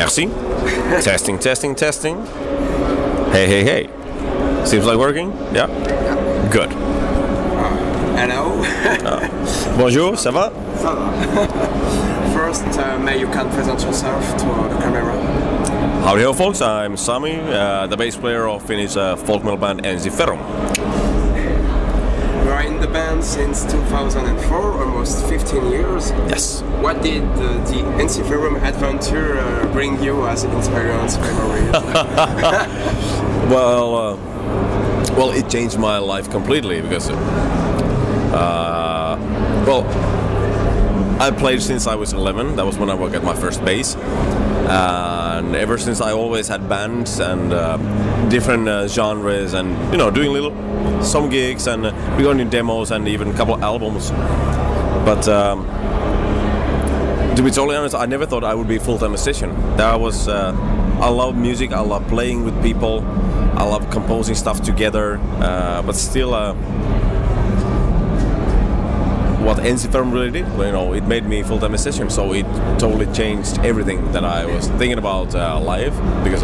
Merci. Testing, testing, testing. Hey, hey, hey. Seems like working? Yeah? Good. Hello. Bonjour, ça va? Ça va. First, may you can present yourself to the camera. Howdy ho folks, I'm Sami, the bass player of Finnish folk metal band Ensiferum. You are in the band since 2004, almost 15 years. Yes. What did the Ensiferum adventure bring you as experience, memories? Well, it changed my life completely because, I played since I was 11. That was when I worked at my first bass. And ever since I always had bands and different genres and, doing some gigs and recording demos and even a couple of albums. But to be totally honest, I never thought I would be a full-time musician. I love music, I love playing with people, I love composing stuff together, but still what Ensiferum really did, it made me a full-time musician, so it totally changed everything that I was thinking about live, because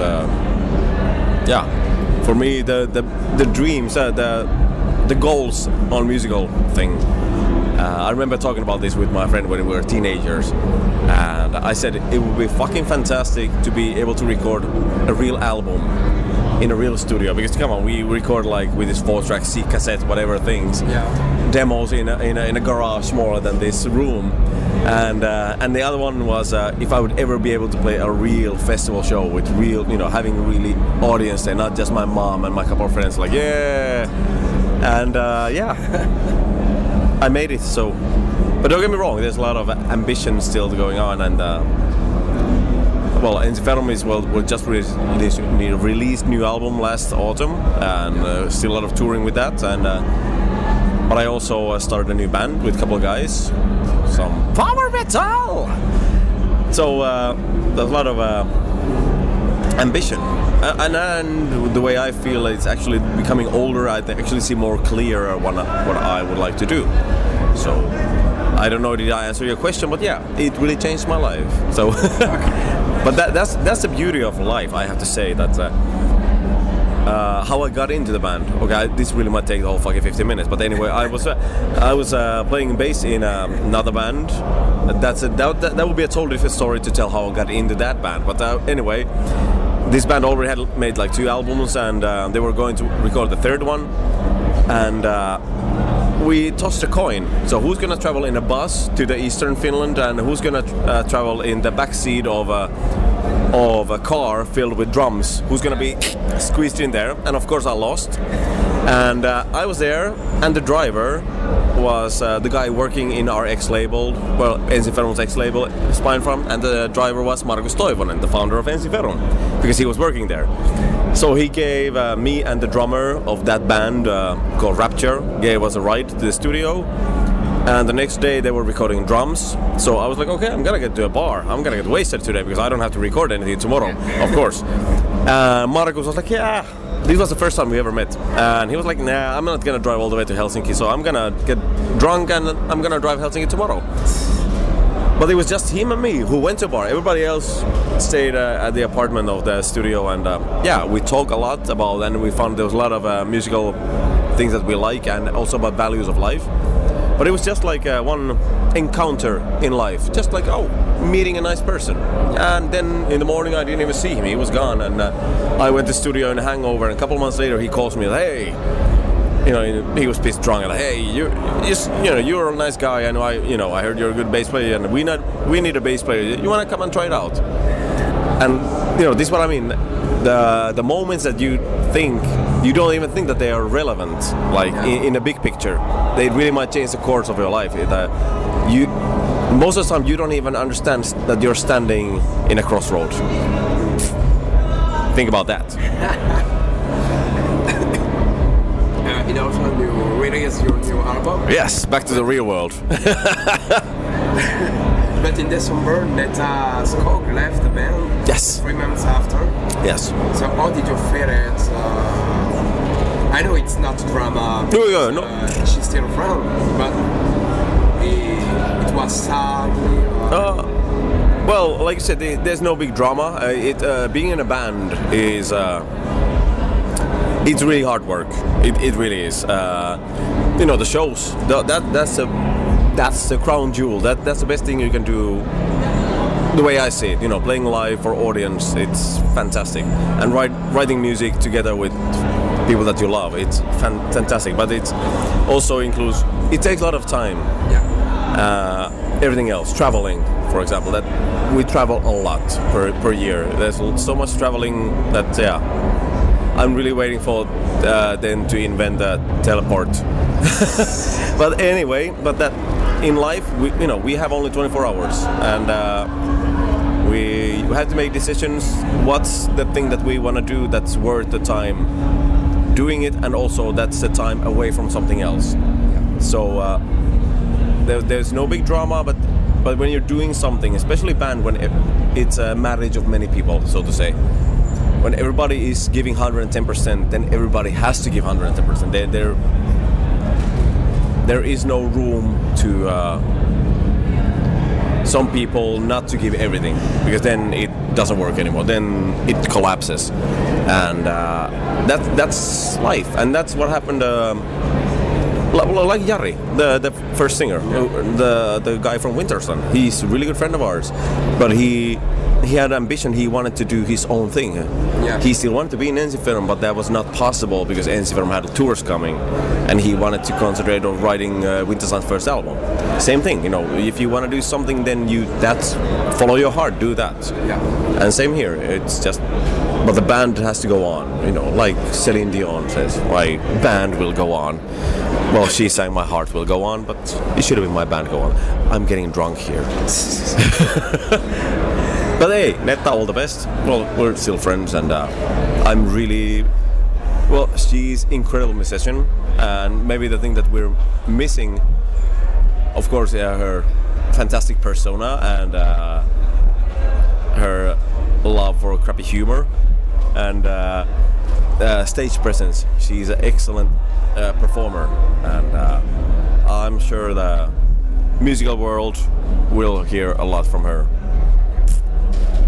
for me the dreams, the goals on musical thing, I remember talking about this with my friend when we were teenagers, and I said it would be fucking fantastic to be able to record a real album in a real studio, because come on, we record like with this 4-track C cassette, whatever things, demos in a garage smaller than this room, and the other one was if I would ever be able to play a real festival show with real, having a really audience there, not just my mom and my couple of friends, like and I made it. So, but don't get me wrong, there's a lot of ambition still going on, and Ensiferum will just released new album last autumn, and still a lot of touring with that. And but I also started a new band with a couple of guys, some power metal. So there's a lot of ambition, and the way I feel it's actually becoming older. I actually see more clear what I would like to do. So I don't know, did I answer your question? But yeah, it really changed my life. So. But that's the beauty of life, I have to say, that how I got into the band. Okay, this really might take the whole fucking 15 minutes, but anyway, I was playing bass in another band. That would be a totally different story to tell how I got into that band. But anyway, this band already had made like 2 albums, and they were going to record the 3rd one, and we tossed a coin. So who's gonna travel in a bus to the eastern Finland, and who's gonna travel in the back seat of a car filled with drums? Who's gonna be squeezed in there? And of course I lost. And I was there, and the driver was the guy working in our ex-label, Ensiferum's ex-label, Spinefarm, and the driver was Markus Toivonen, the founder of Ensiferum, because he was working there. So he gave me and the drummer of that band called Rapture, gave us a ride to the studio, and the next day they were recording drums. So I was like, okay, I'm gonna get to a bar, I'm gonna get wasted today because I don't have to record anything tomorrow, of course. Markus was like, yeah, this was the first time we ever met, and he was like, nah, I'm not gonna drive all the way to Helsinki, so I'm gonna get drunk and I'm gonna drive Helsinki tomorrow. But it was just him and me who went to a bar. Everybody else stayed at the apartment of the studio, and we talked a lot about, and we found there was a lot of musical things that we like, and also about values of life. But it was just like one encounter in life, just like meeting a nice person. And then in the morning I didn't even see him; he was gone. And I went to the studio in a hangover, and a couple of months later he calls me, hey. He was pissed drunk, and like, hey, you're a nice guy. I know, I heard you're a good bass player, and we need a bass player. You want to come and try it out? And this is what I mean. The moments that you don't even think that they are relevant, like in a big picture, they really might change the course of your life. Most of the time you don't even understand that you're standing in a crossroad. Think about that. In autumn you release your new album? Yes, back to the real world. But in December, Neta Skog left the band. Yes. 3 months after. Yes. So how did you feel it? I know it's not drama. No. She's still around, but it was sad. Well, like I said, there's no big drama. Being in a band is it's really hard work. It really is. The shows. That's the crown jewel. That's the best thing you can do. The way I see it, playing live for audience, it's fantastic. And writing music together with people that you love, it's fantastic. But it also includes. It takes a lot of time. Yeah. Everything else, traveling, for example, that we travel a lot per year. There's so much traveling that I'm really waiting for them to invent a teleport. But anyway, that in life we have only 24 hours, and we have to make decisions. What's the thing that we want to do that's worth the time doing it, and also that's the time away from something else. So there's no big drama, but when you're doing something, especially band, when it's a marriage of many people, so to say, when everybody is giving 110%, then everybody has to give 110%. There is no room to some people not to give everything, because then it doesn't work anymore. Then it collapses, and that's life, and that's what happened. Like Jari, the first singer, the guy from Winterson. He's a really good friend of ours, but he had ambition. He wanted to do his own thing. Yeah. He still wanted to be in Ensiferum, but that was not possible because Ensiferum had tours coming, and he wanted to concentrate on writing Winterson's first album. Same thing, if you want to do something, then that's follow your heart, do that. Yeah. And same here. It's just. But the band has to go on, like Celine Dion says, my band will go on. Well, she sang my heart will go on, but it should have been my band go on. I'm getting drunk here. But hey, Netta, all the best. Well, we're still friends, and I'm really... Well, she's incredible musician, and maybe the thing that we're missing, of course, her fantastic persona and her love for crappy humor. And stage presence. She's an excellent performer, and I'm sure the musical world will hear a lot from her.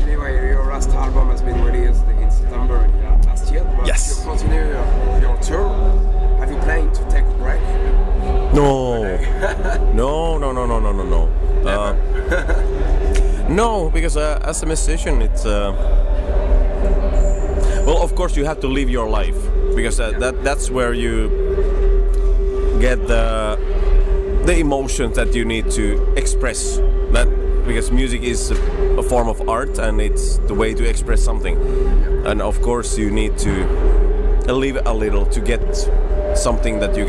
Anyway, your last album has been released in September last year. But Yes. You continue your tour. Have you planned to take a break? No. No. No, because as a musician, it's. Well, of course, you have to live your life, because that's where you get the emotions that you need to express. Because music is a form of art, and it's the way to express something. And of course, you need to live a little to get something that you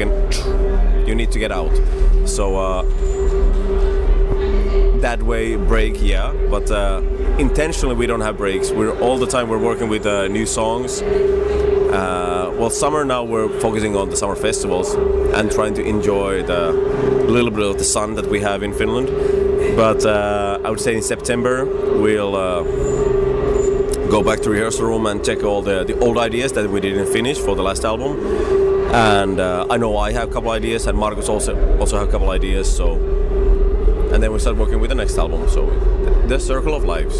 need to get out. So that way, break, yeah, but. Intentionally, we don't have breaks. All the time we're working with new songs. Well, summer now we're focusing on the summer festivals and trying to enjoy the little bit of the sun that we have in Finland. But I would say in September we'll go back to rehearsal room and check all the old ideas that we didn't finish for the last album. And I know I have a couple ideas, and Markus also have a couple ideas. So, and then we start working with the next album. So. The circle of life.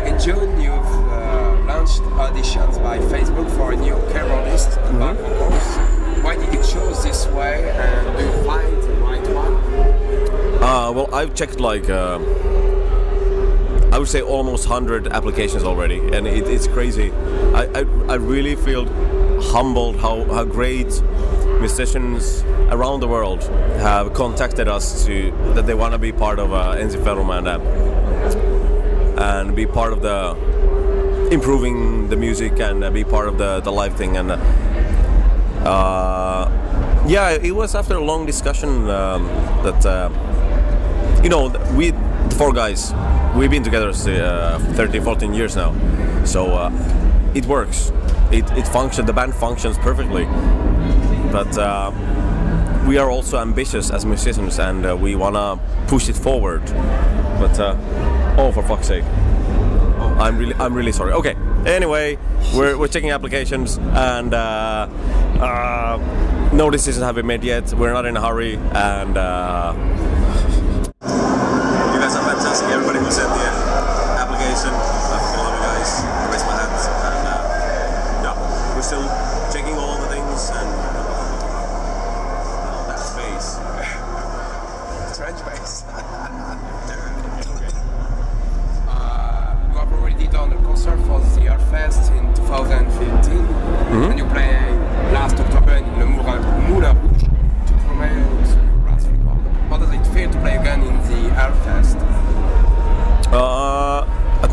In June, you've launched auditions by Facebook for a new keyboardist and back vocals. Why did you choose this way, and do you find the right one? Well, I've checked I would say almost 100 applications already, and it's crazy. I really feel humbled how great musicians around the world have contacted us that they want to be part of Ensiferum and be part of the improving the music and be part of the live thing. And it was after a long discussion that we, the four guys, we've been together 13-14 years now, so it works. It functions. The band functions perfectly. But we are also ambitious as musicians, and we wanna push it forward. But oh, for fuck's sake! I'm really sorry. Okay. Anyway, we're checking applications, and no decisions have been made yet. We're not in a hurry, and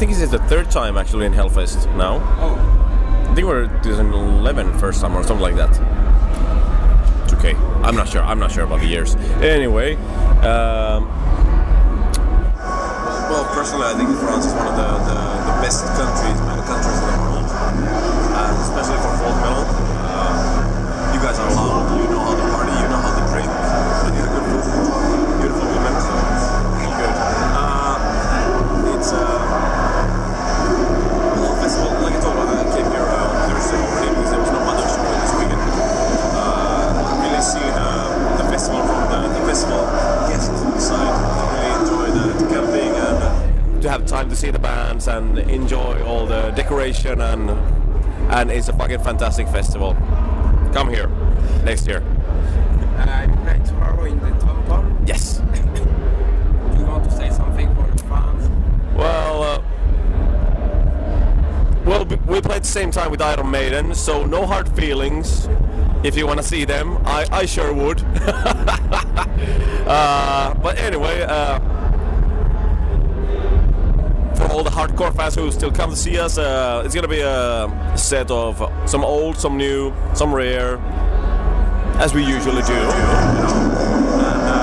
think this is the third time actually in Hellfest now. Oh. I think we're 2011 first time or something like that. It's okay. I'm not sure about the years. Anyway, well, personally, I think France is one of the best countries in the world, especially for folk metal. You guys are loud. You know how to party. You know how to drink. And you have good food, beautiful women. So it's good. It's well, festival. Like I told you, I came here Thursday already because there was no other show this weekend. Really see the festival from the festival guest side. Really enjoy the camping and to have time to see the bands and enjoy all the decoration and it's a fucking fantastic festival. Come here next year. You play tomorrow in the top bar? Yes. You want to say something for the fans? Well, we played the same time with Iron Maiden, so no hard feelings. If you want to see them, I sure would. But anyway, for all the hardcore fans who still come to see us, it's gonna be a set of some old, some new, some rare, as we usually do. And,